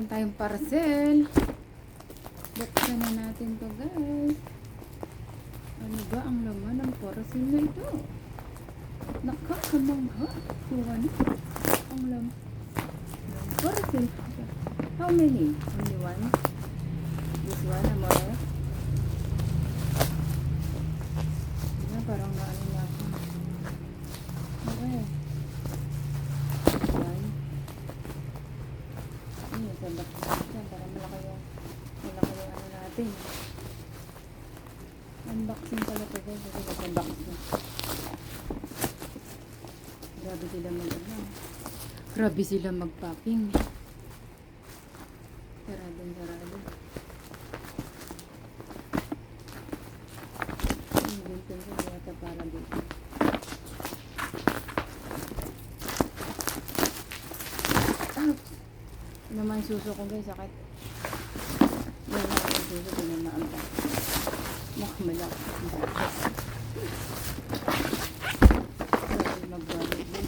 meron tayong parcel. Buksan na natin to, guys. Ano ba ang laman ng parcel na ito? Nakakamangha. Kung ano ang laman ng parcel. How many? Only one? This one, amore? Parang naano na ako. Okay. One. Ayun, sabak yan. Parang malaki yung ano natin. Unboxing pala ito, guys. Ito yung box na. Grabe sila Grabe sila mag-packing. Sarado. Para dito. Naman suso ko, guys, sakit. Yan na yung suso ko na naampa. Malaki. Grabe magbalit din.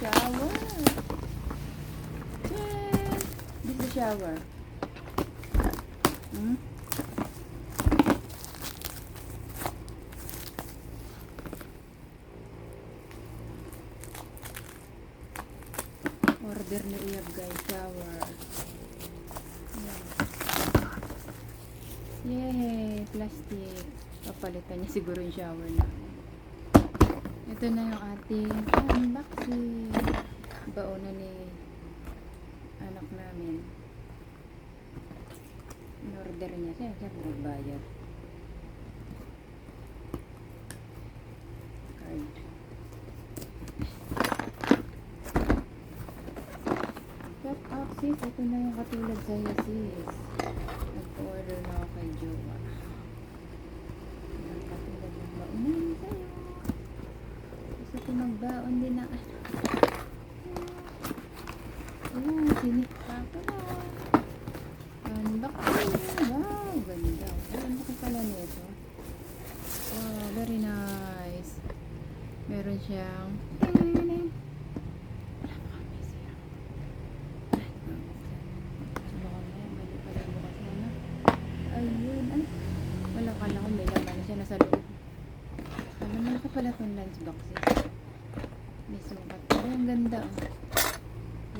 Shower. Yes. This is shower. Order na iyag, guys, shower. Yay, plastic. Papalitan niya siguro yung shower na. Ito na yung ating unboxing. Baona ni anak namin. In-order niya. Siya magbayad. Card. Shut up, sis. Ito na yung katulad sa'yo, sis. Nag-order na ako kay Jowa. Yung katulad ng baunan sa'yo. Gusto ko magbaon din na. Ayan, sinikpa ko na. Unboxing. Wow, ganda. Ano ko pala nito? Wow, very nice. Meron siyang kala ko may laman siya nasa loob. Malaki pala itong lunchbox eh. May sukat. Ay, ang ganda.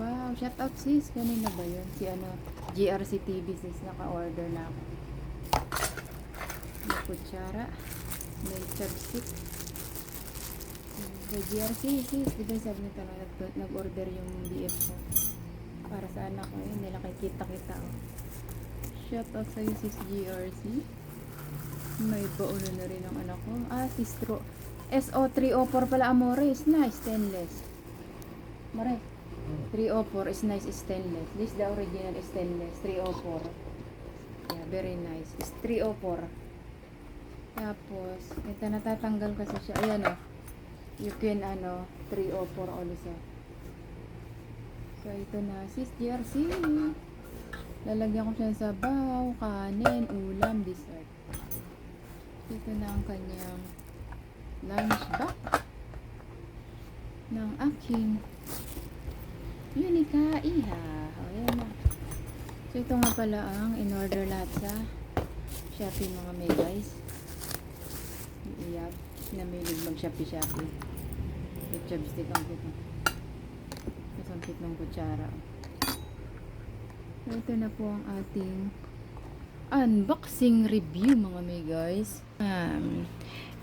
Wow, shout out sis. Kanina ba yun? Si GRC TV sis. Naka-order na ako. May kutsara. May chopstick. Kay GRC sis. Diba sabi nito nag-order yung BF ko. Para sa anak ko yun. Nila kay kita-kita. Shout out sa'yo sis GRC. May paulo na rin ang anak ko. Sistro. SO304 pala, amore. Is nice. Stainless. Mare. 304 is nice. Stainless. This is the original stainless. 304. Yeah, very nice. Is 304. Tapos, ito natatanggal kasi siya. Ayan o. You can 304 also. So, ito na. Sis GRC. Lalagyan ko siya sa sabaw, kanin, ulam, dessert. Ito na ang kanyang lunch box ng aking Unica Iha. Ayan na. So ito nga pala ang in-order lahat sa Shopee, mga may guys. Iyag na may mag-Shopee. May chopstick ang kito. Kasampit ng kutsara. So ito na po ang ating unboxing review, mga may guys.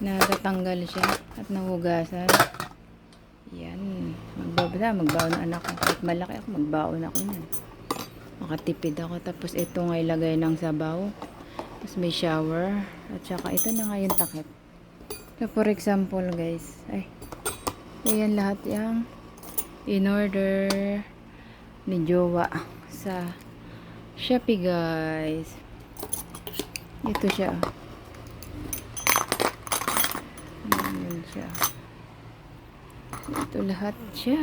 Natatanggal siya at nahugasan. Yan. Magbaon na anak ko. Kahit malaki ako, magbaon ako yan. Makatipid ako. Tapos ito nga ilagay ng sabaw. Tapos may shower. At saka ito na nga yung takip. So for example guys. Ayan lahat yung in-order ni Jowa sa Shopee guys. Ito siya. Ayan siya. Ito lahat siya.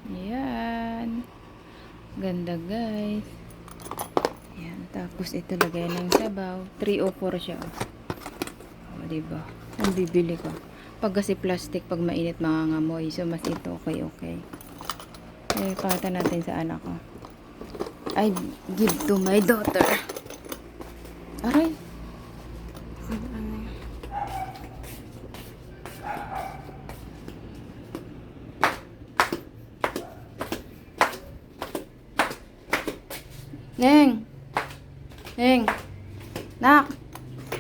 Ayan. Ganda guys. Ayan. Tapos ito lagay ng sabaw. 304 siya. O, diba? Ang bibili ko. Pag kasi plastic, pag mainit mangangamoy. So, mas ito okay. Ipakita natin sa anak ko. I give to my daughter. Aray. Sige, ano yun? Neng! Neng! Nak!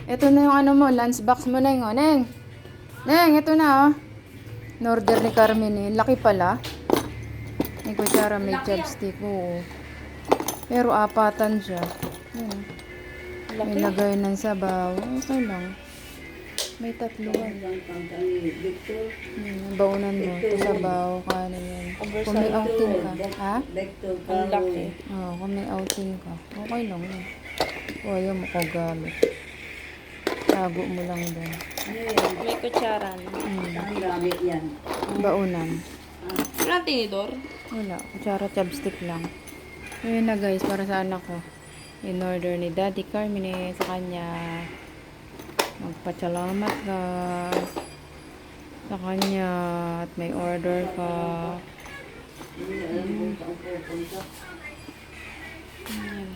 Ito na yung ano mo, lunchbox mo, Neng, oh. Neng! Neng, ito na, oh. In-order ni Carmen, eh. Laki pala. May kutsara, may chopstick, oo. Pero apatan siya. Yan. May lagay ng sabaw. Okay lang. May tatluan. Baunan mo. Ito sabaw, kanin yan. Kung may outing ka. Ha? Ang laki. Oo, kung may outing ka. Okay lang yun. O, ayaw mo ko gamit. Tago mo lang doon. May kutsara na. Ang gamit yan. Baunan. Wala tinidor? Wala. Kutsara chopstick lang. Yun na guys, para sa anak ko. In order ni Daddy Carmine sa kanya. Magpasalamat ka sa kanya at may order ka. Ayan.